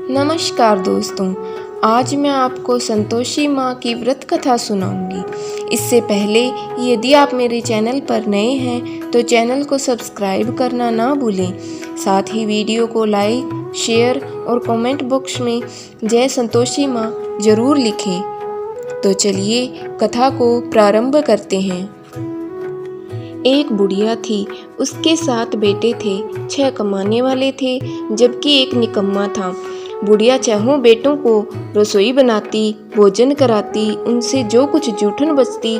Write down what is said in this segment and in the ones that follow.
नमस्कार दोस्तों, आज मैं आपको संतोषी माँ की व्रत कथा सुनाऊंगी। इससे पहले यदि आप मेरे चैनल पर नए हैं तो चैनल को सब्सक्राइब करना ना भूलें। साथ ही वीडियो को लाइक, शेयर और कमेंट बॉक्स में जय संतोषी माँ ज़रूर लिखें। तो चलिए कथा को प्रारंभ करते हैं। एक बुढ़िया थी, उसके 7 बेटे थे। 6 कमाने वाले थे जबकि एक निकम्मा था। बुढ़िया चारों बेटों को रसोई बनाती, भोजन कराती, उनसे जो कुछ जूठन बचती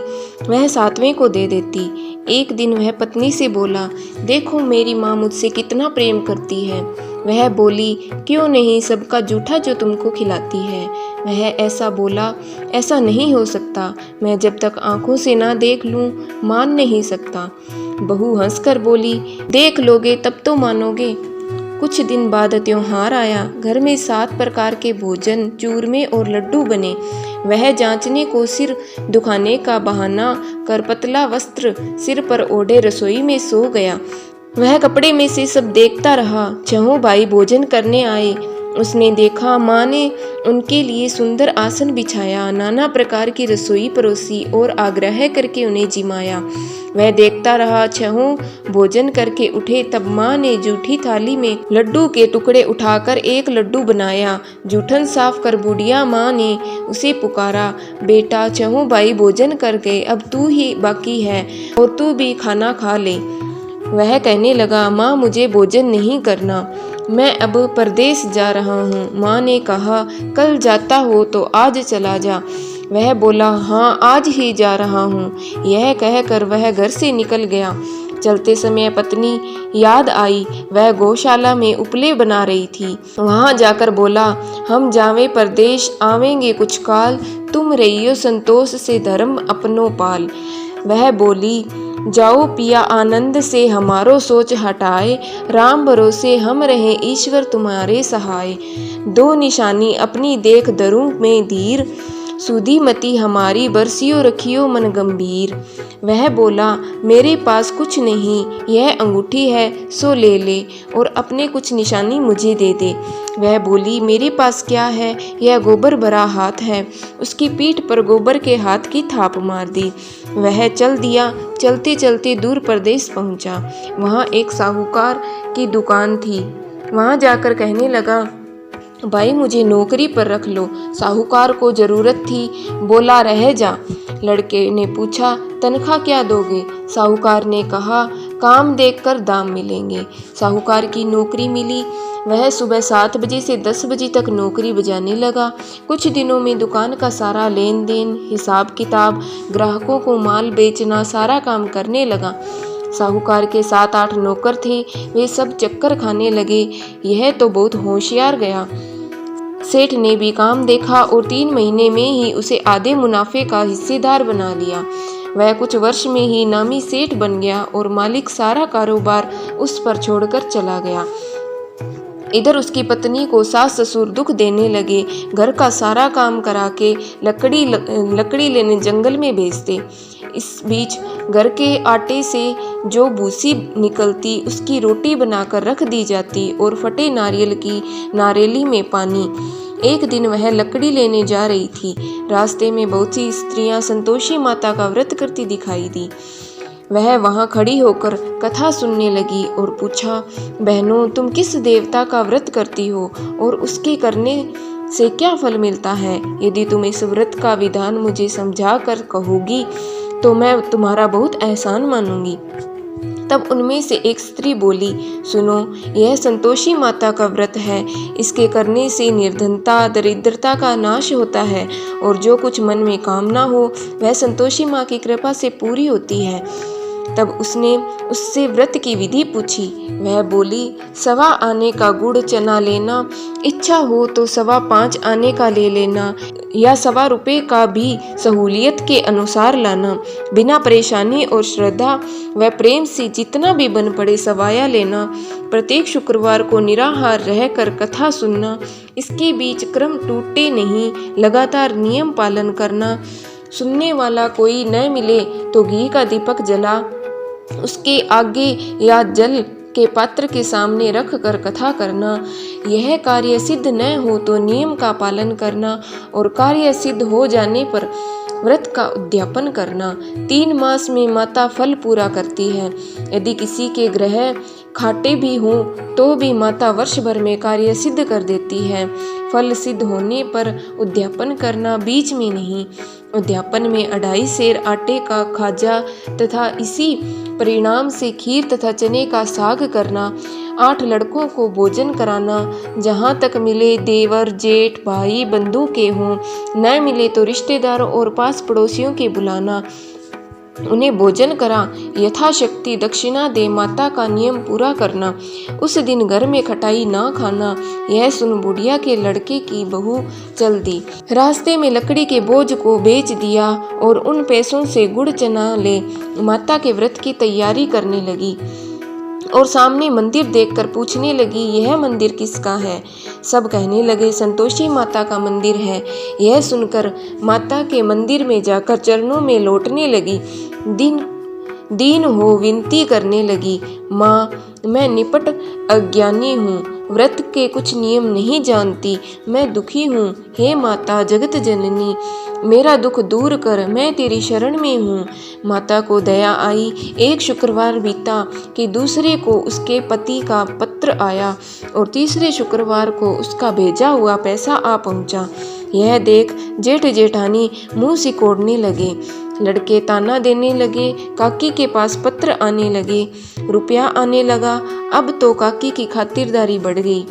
वह 7वें को दे देती। एक दिन वह पत्नी से बोला, देखो मेरी माँ मुझसे कितना प्रेम करती है। वह बोली, क्यों नहीं, सबका जूठा जो तुमको खिलाती है। वह ऐसा बोला, ऐसा नहीं हो सकता, मैं जब तक आंखों से ना देख लूं मान नहीं सकता। बहू हंसकर बोली, देख लोगे तब तो मानोगे। कुछ दिन बाद त्योहार आया। घर में 7 प्रकार के भोजन, चूरमे और लड्डू बने। वह जांचने को सिर दुखाने का बहाना कर पतला वस्त्र सिर पर ओढ़े रसोई में सो गया। वह कपड़े में से सब देखता रहा। 6 भाई भोजन करने आए। उसने देखा माँ ने उनके लिए सुंदर आसन बिछाया, नाना प्रकार की रसोई परोसी और आग्रह करके उन्हें जिमाया। वह देखता रहा। 6 भोजन करके उठे तब माँ ने जूठी थाली में लड्डू के टुकड़े उठाकर एक लड्डू बनाया। जूठन साफ कर बुढ़िया माँ ने उसे पुकारा, बेटा 6 भाई भोजन कर गए, अब तू ही बाकी है और तू भी खाना खा ले। वह कहने लगा, माँ मुझे भोजन नहीं करना, मैं अब परदेश जा रहा हूँ। माँ ने कहा, कल जाता हो तो आज चला जा। वह बोला, हाँ आज ही जा रहा हूँ। यह कहकर वह घर से निकल गया। चलते समय पत्नी याद आई। वह गौशाला में उपले बना रही थी। वहाँ जाकर बोला, हम जावे परदेश, आवेंगे कुछ काल, तुम रहियो संतोष से धर्म अपनो पाल। वह बोली, जाओ पिया आनंद से हमारो सोच हटाए, राम भरोसे हम रहे ईश्वर तुम्हारे सहाय। 2 निशानी अपनी देख धरूं में धीर, सुधी मती हमारी बरसियो रखियो मन गंभीर। वह बोला, मेरे पास कुछ नहीं, यह अंगूठी है सो ले ले और अपने कुछ निशानी मुझे दे दे। वह बोली, मेरे पास क्या है, यह गोबर भरा हाथ है। उसकी पीठ पर गोबर के हाथ की थाप मार दी। वह चल दिया। चलते चलते दूर प्रदेश पहुंचा। वहाँ एक साहूकार की दुकान थी। वहाँ जाकर कहने लगा, भाई मुझे नौकरी पर रख लो। साहूकार को जरूरत थी, बोला, रह जा। लड़के ने पूछा, तनख्वाह क्या दोगे? साहूकार ने कहा, काम देखकर दाम मिलेंगे। साहूकार की नौकरी मिली। वह सुबह 7 बजे से 10 बजे तक नौकरी बजाने लगा। कुछ दिनों में दुकान का सारा लेन देन, हिसाब किताब, ग्राहकों को माल बेचना, सारा काम करने लगा। साहूकार के 7-8 नौकर थे, वे सब चक्कर खाने लगे। यह तो बहुत होशियार गया। सेठ ने भी काम देखा और 3 महीने में ही उसे आधे मुनाफे का हिस्सेदार बना लिया। वह कुछ वर्ष में ही नामी सेठ बन गया और मालिक सारा कारोबार उस पर छोड़कर चला गया। इधर उसकी पत्नी को सास ससुर दुख देने लगे। घर का सारा काम करा के लकड़ी लेने जंगल में भेजते। इस बीच घर के आटे से जो भूसी निकलती उसकी रोटी बनाकर रख दी जाती और फटे नारियल की नारेली में पानी। एक दिन वह लकड़ी लेने जा रही थी। रास्ते में बहुत सी स्त्रियां संतोषी माता का व्रत करती दिखाई दी। वह वहां खड़ी होकर कथा सुनने लगी और पूछा, बहनों तुम किस देवता का व्रत करती हो और उसके करने से क्या फल मिलता है? यदि तुम इस व्रत का विधान मुझे समझा कर कहोगी तो मैं तुम्हारा बहुत एहसान मानूंगी। तब उनमें से एक स्त्री बोली, सुनो, यह संतोषी माता का व्रत है। इसके करने से निर्धनता, दरिद्रता का नाश होता है और जो कुछ मन में कामना हो वह संतोषी माँ की कृपा से पूरी होती है। तब उसने उससे व्रत की विधि पूछी। वह बोली, 1.25 आने का गुड़ चना लेना, इच्छा हो तो 5.25 आने का ले लेना या 1.25 रुपये का भी सहूलियत के अनुसार लाना। बिना परेशानी और श्रद्धा व प्रेम से जितना भी बन पड़े सवाया लेना। प्रत्येक शुक्रवार को निराहार रहकर कथा सुनना। इसके बीच क्रम टूटे नहीं, लगातार नियम पालन करना। सुनने वाला कोई न मिले तो घी का दीपक जला उसके आगे या जल के पात्र के सामने रख कर कथा करना। यह कार्य सिद्ध न हो तो नियम का पालन करना और कार्य सिद्ध हो जाने पर व्रत का उद्यापन करना। 3 मास में माता फल पूरा करती है। यदि किसी के ग्रह खाटे भी हों तो भी माता वर्ष भर में कार्य सिद्ध कर देती है। फल सिद्ध होने पर उद्यापन करना, बीच में नहीं। उद्यापन में 2.5 सेर आटे का खाजा तथा इसी परिणाम से खीर तथा चने का साग करना। 8 लड़कों को भोजन कराना। जहाँ तक मिले देवर जेठ भाई बंधु के हों, न मिले तो रिश्तेदारों और पास पड़ोसियों के बुलाना, उन्हें भोजन करा। यथाशक्ति दक्षिणा दे, माता का नियम पूरा करना। उस दिन घर में खटाई ना खाना। यह सुन बुढ़िया के लड़के की बहू चल दी। रास्ते में लकड़ी के बोझ को बेच दिया और उन पैसों से गुड़ चना ले माता के व्रत की तैयारी करने लगी और सामने मंदिर देखकर पूछने लगी, यह मंदिर किसका है? सब कहने लगे, संतोषी माता का मंदिर है। यह सुनकर माता के मंदिर में जाकर चरणों में लौटने लगी। दीन हो विनती करने लगी, माँ मैं निपट अज्ञानी हूँ, व्रत के कुछ नियम नहीं जानती, मैं दुखी हूँ। हे माता जगत जननी, मेरा दुख दूर कर, मैं तेरी शरण में हूँ। माता को दया आई। एक शुक्रवार बीता कि दूसरे को उसके पति का पत्र आया और तीसरे शुक्रवार को उसका भेजा हुआ पैसा आ पहुँचा। यह देख जेठ जेठानी मुँह सिकोड़ने लगे। लड़के ताना देने लगे। काकी के पास पत्र आने लगे, रुपया आने लगा। अब तो काकी की खातिरदारी बढ़ गई।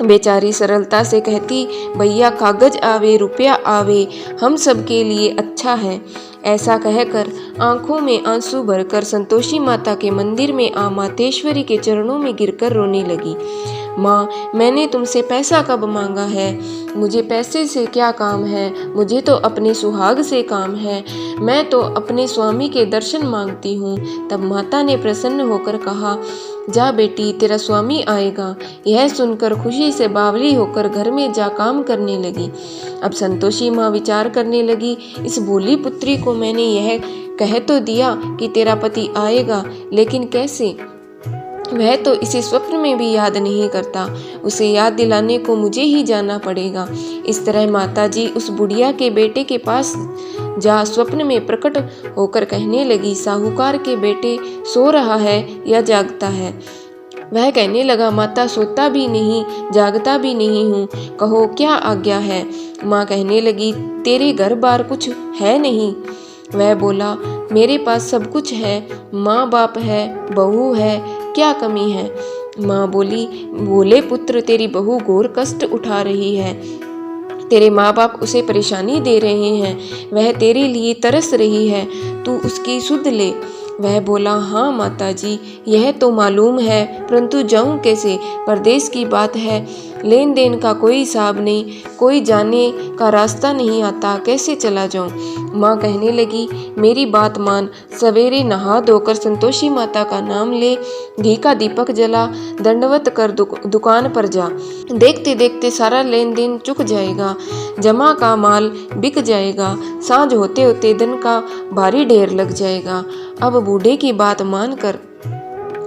बेचारी सरलता से कहती, भैया कागज आवे रुपया आवे, हम सब के लिए अच्छा है। ऐसा कहकर आंखों में आंसू भरकर संतोषी माता के मंदिर में आ मातेश्वरी के चरणों में गिरकर रोने लगी। माँ मैंने तुमसे पैसा कब मांगा है? मुझे पैसे से क्या काम है? मुझे तो अपने सुहाग से काम है। मैं तो अपने स्वामी के दर्शन मांगती हूँ। तब माता ने प्रसन्न होकर कहा, जा बेटी तेरा स्वामी आएगा। यह सुनकर खुशी से बावली होकर घर में जा काम करने लगी। अब संतोषी माँ विचार करने लगी, इस भोली पुत्री को मैंने यह कह तो दिया कि तेरा पति आएगा, लेकिन कैसे? वह तो इसे स्वप्न में भी याद नहीं करता। उसे याद दिलाने को मुझे ही जाना पड़ेगा। इस तरह माताजी उस बुढ़िया के बेटे के पास जा स्वप्न में प्रकट होकर कहने लगी, साहूकार के बेटे सो रहा है या जागता है? वह कहने लगा, माता सोता भी नहीं जागता भी नहीं हूँ, कहो क्या आज्ञा है? माँ कहने लगी, तेरे घर बार कुछ है नहीं? वह बोला, मेरे पास सब कुछ है, माँ बाप है, बहू है, क्या कमी है? माँ बोली, बोले पुत्र तेरी बहू घोर कष्ट उठा रही है, तेरे माँ बाप उसे परेशानी दे रहे हैं, वह तेरे लिए तरस रही है, तू उसकी सुध ले। वह बोला, हाँ माताजी यह तो मालूम है, परंतु जाऊं कैसे? परदेश की बात है, लेन देन का कोई हिसाब नहीं, कोई जाने का रास्ता नहीं आता, कैसे चला जाऊं? माँ कहने लगी, मेरी बात मान, सवेरे नहा धोकर संतोषी माता का नाम ले, घी का दीपक जला, दंडवत कर दुकान पर जा। देखते देखते सारा लेन देन चुक जाएगा, जमा का माल बिक जाएगा, सांझ होते होते धन का भारी ढेर लग जाएगा। अब बूढ़े की बात मानकर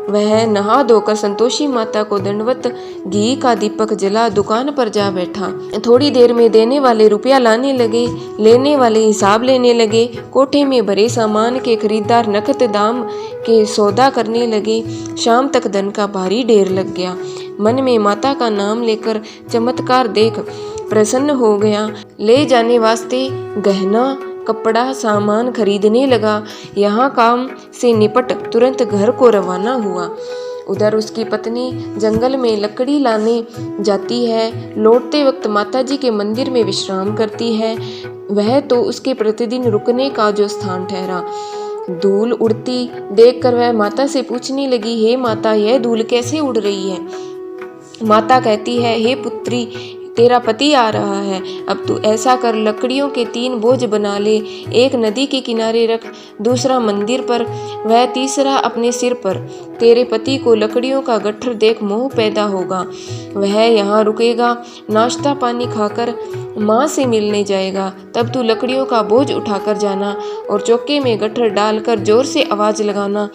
वह नहा धोकर संतोषी माता को दंडवत घी का दीपक जला दुकान पर जा बैठा। थोड़ी देर में देने वाले रुपया लाने लगे, लेने वाले हिसाब लेने लगे। कोठे में भरे सामान के खरीदार नकद दाम के सौदा करने लगे। शाम तक धन का भारी ढेर लग गया। मन में माता का नाम लेकर चमत्कार देख प्रसन्न हो गया। ले जाने वास्ते गहना कपड़ा सामान खरीदने लगा। यहाँ काम से निपट तुरंत घर को रवाना हुआ। उधर उसकी पत्नी जंगल में लकड़ी लाने जाती है। लौटते वक्त माताजी के मंदिर में विश्राम करती है। वह तो उसके प्रतिदिन रुकने का जो स्थान ठहरा। धूल उड़ती देखकर वह माता से पूछने लगी, हे माता यह धूल कैसे उड़ रही है? माता कहती है, हे पुत्री तेरा पति आ रहा है, अब तू ऐसा कर, लकड़ियों के 3 बोझ बना ले, एक नदी के किनारे रख, दूसरा मंदिर पर, वह तीसरा अपने सिर पर। तेरे पति को लकड़ियों का गट्ठर देख मोह पैदा होगा, वह यहाँ रुकेगा, नाश्ता पानी खाकर माँ से मिलने जाएगा। तब तू लकड़ियों का बोझ उठाकर जाना और चौके में गट्ठर डालकर जोर से आवाज लगाना,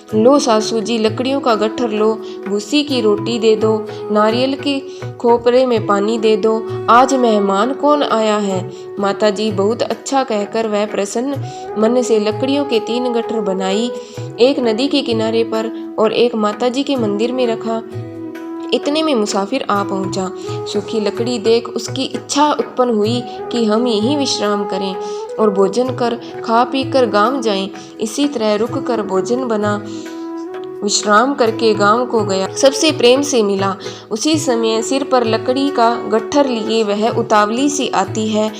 लो सासू जी लकड़ियों का गट्ठर लो, भूसी की रोटी दे दो, नारियल के खोपरे में पानी दे दो, आज मेहमान कौन आया है। माता जी बहुत अच्छा कहकर वह प्रसन्न मन से लकड़ियों के 3 गट्ठर बनाई, एक नदी के किनारे पर और एक माता जी के मंदिर में रखा। इतने में मुसाफिर आ पहुंचा। सूखी लकड़ी देख उसकी इच्छा उत्पन्न हुई कि हम यहीं विश्राम करें और भोजन कर खा पी कर गांव जाएं। इसी तरह रुक कर भोजन बना, विश्राम करके गांव को गया, सबसे प्रेम से मिला। उसी समय सिर पर लकड़ी का गट्ठर लिए वह उतावली सी आती है,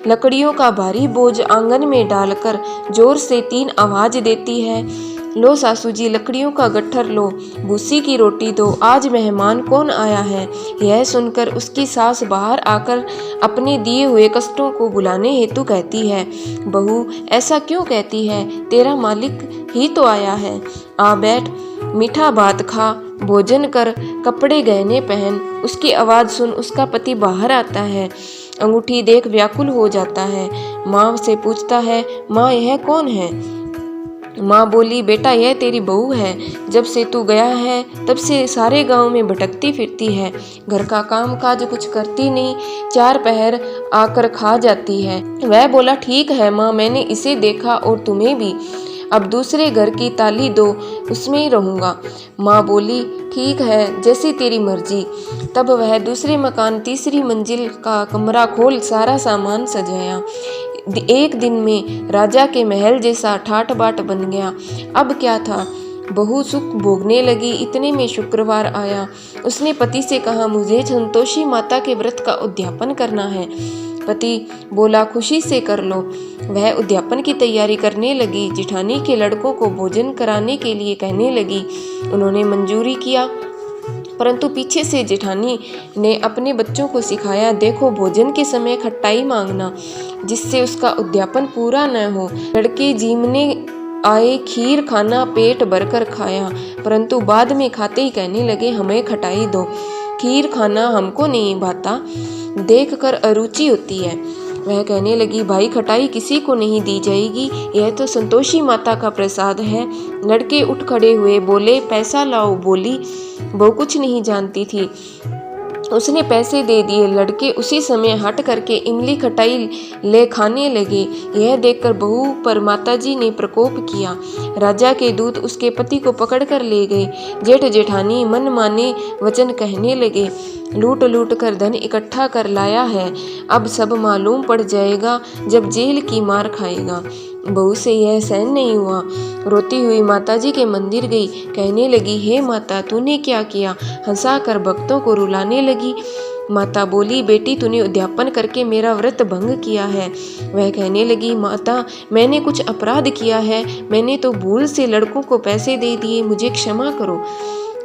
लकड़ियों का भारी बोझ आंगन में डालकर जोर से 3 आवाज देती है, लो सासू जी लकड़ियों का गट्ठर लो, भूसी की रोटी दो, आज मेहमान कौन आया है। यह सुनकर उसकी सास बाहर आकर अपने दिए हुए कष्टों को बुलाने हेतु कहती है, बहू ऐसा क्यों कहती है, तेरा मालिक ही तो आया है, आ बैठ, मीठा भात खा, भोजन कर, कपड़े गहने पहन। उसकी आवाज़ सुन उसका पति बाहर आता है, अंगूठी देख व्याकुल हो जाता है। माँ से पूछता है, माँ यह कौन है। माँ बोली, बेटा यह तेरी बहू है, जब से तू गया है तब से सारे गांव में भटकती फिरती है, घर का काम काज कुछ करती नहीं, 4 पहर आकर खा जाती है। वह बोला, ठीक है माँ, मैंने इसे देखा और तुम्हें भी, अब दूसरे घर की ताली दो, उसमें ही रहूँगा। माँ बोली, ठीक है जैसी तेरी मर्जी। तब वह दूसरे मकान 3री मंजिल का कमरा खोल सारा सामान सजाया। एक दिन में राजा के महल जैसा ठाट बाट बन गया। अब क्या था, बहू सुख भोगने लगी। इतने में शुक्रवार आया। उसने पति से कहा, मुझे संतोषी माता के व्रत का उद्यापन करना है। पति बोला, खुशी से कर लो। वह उद्यापन की तैयारी करने लगी। जिठानी के लड़कों को भोजन कराने के लिए कहने लगी। उन्होंने मंजूरी किया, परंतु पीछे से जेठानी ने अपने बच्चों को सिखाया, देखो भोजन के समय खट्टाई मांगना, जिससे उसका उद्यापन पूरा न हो। लड़के जीमने आए, खीर खाना पेट भरकर खाया, परंतु बाद में खाते ही कहने लगे, हमें खटाई दो, खीर खाना हमको नहीं भाता, देखकर अरुचि होती है। वह कहने लगी, भाई खटाई किसी को नहीं दी जाएगी, यह तो संतोषी माता का प्रसाद है। लड़के उठ खड़े हुए, बोले, पैसा लाओ। बोली, वो कुछ नहीं जानती थी। उसने पैसे दे दिए। लड़के उसी समय हट करके इमली खटाई ले खाने लगे। यह देखकर बहू पर माताजी ने प्रकोप किया। राजा के दूत उसके पति को पकड़कर ले गए। जेठ जेठानी मन माने वचन कहने लगे, लूट लूट कर धन इकट्ठा कर लाया है, अब सब मालूम पड़ जाएगा जब जेल की मार खाएगा। बहू से यह सहन नहीं हुआ। रोती हुई माताजी के मंदिर गई। कहने लगी, हे माता, तूने क्या किया। हंसा कर भक्तों को रुलाने लगी। माता बोली, बेटी तूने उद्यापन करके मेरा व्रत भंग किया है। वह कहने लगी, माता मैंने कुछ अपराध किया है, मैंने तो भूल से लड़कों को पैसे दे दिए, मुझे क्षमा करो,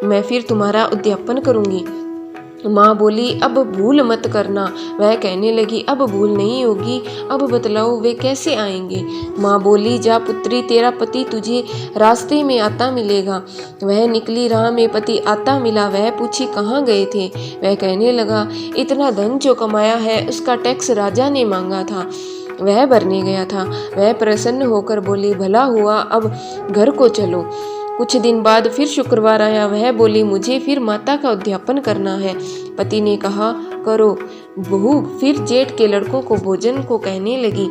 मैं फिर तुम्हारा उद्यापन करूंगी। माँ बोली, अब भूल मत करना। वह कहने लगी, अब भूल नहीं होगी, अब बतलाओ वे कैसे आएंगे। माँ बोली, जा पुत्री, तेरा पति तुझे रास्ते में आता मिलेगा। वह निकली, राह में पति आता मिला। वह पूछी, कहाँ गए थे। वह कहने लगा, इतना धन जो कमाया है उसका टैक्स राजा ने मांगा था, वह भरने गया था। वह प्रसन्न होकर बोली, भला हुआ, अब घर को चलो। कुछ दिन बाद फिर शुक्रवार आया। वह बोली, मुझे फिर माता का उद्यापन करना है। पति ने कहा, करो। बहू फिर जेठ के लड़कों को भोजन को कहने लगी।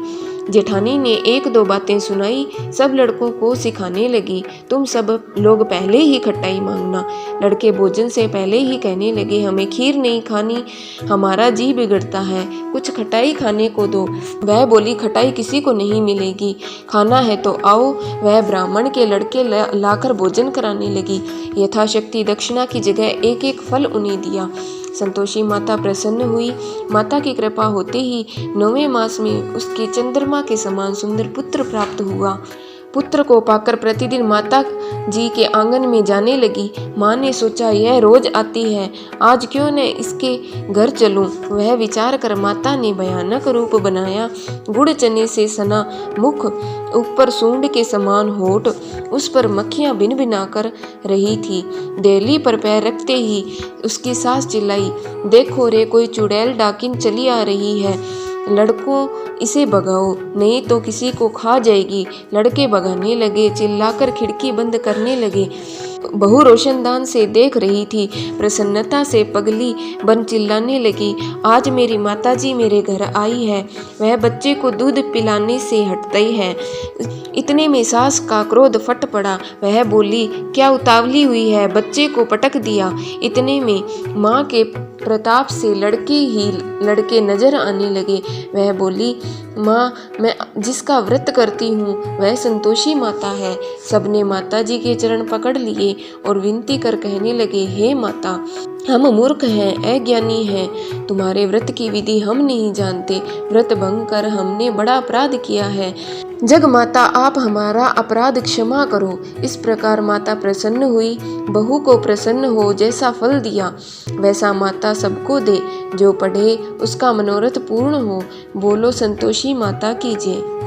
जेठानी ने 1-2 बातें सुनाई, सब लड़कों को सिखाने लगी, तुम सब लोग पहले ही खटाई मांगना। लड़के भोजन से पहले ही कहने लगे, हमें खीर नहीं खानी, हमारा जी बिगड़ता है, कुछ खटाई खाने को दो। वह बोली, खटाई किसी को नहीं मिलेगी, खाना है तो आओ। वह ब्राह्मण के लड़के लाकर भोजन कराने लगी। यथाशक्ति दक्षिणा की जगह 1-1 फल उन्हें दिया। संतोषी माता प्रसन्न हुई। माता की कृपा होते ही 9वें मास में उसके चंद्रमा के समान सुंदर पुत्र प्राप्त हुआ। पुत्र को पाकर प्रतिदिन माता जी के आंगन में जाने लगी। माँ ने सोचा, यह रोज आती है, आज क्यों न इसके घर चलूं। वह विचार कर माता ने भयानक रूप बनाया। गुड़ चने से सना मुख, ऊपर सूंड के समान होठ, उस पर मक्खियां भिन भिना कर रही थी। देहली पर पैर रखते ही उसकी सास चिल्लाई, देखो रे, कोई चुड़ैल डाकिन चली आ रही है। लड़कों इसे भगाओ, नहीं तो किसी को खा जाएगी। लड़के भगाने लगे, चिल्लाकर खिड़की बंद करने लगे। बहू रोशनदान से देख रही थी, प्रसन्नता से पगली बन चिल्लाने लगी, आज मेरी माताजी मेरे घर आई है, वह बच्चे को दूध पिलाने से हटती है। इतने में सास का क्रोध फट पड़ा, वह बोली, क्या उतावली हुई है, बच्चे को पटक दिया। इतने में माँ के प्रताप से लड़के नजर आने लगे। वह बोली, माँ, मैं जिसका व्रत करती हूँ वह संतोषी माता है। सबने माता जी के चरण पकड़ लिए और विनती कर कहने लगे, हे माता, हम मूर्ख हैं, अज्ञानी हैं, तुम्हारे व्रत की विधि हम नहीं जानते, व्रत भंग कर हमने बड़ा अपराध किया है। जग माता, आप हमारा अपराध क्षमा करो। इस प्रकार माता प्रसन्न हुई, बहू को प्रसन्न हो जैसा फल दिया वैसा माता सबको दे, जो पढ़े उसका मनोरथ पूर्ण हो। बोलो संतोषी माता की जय।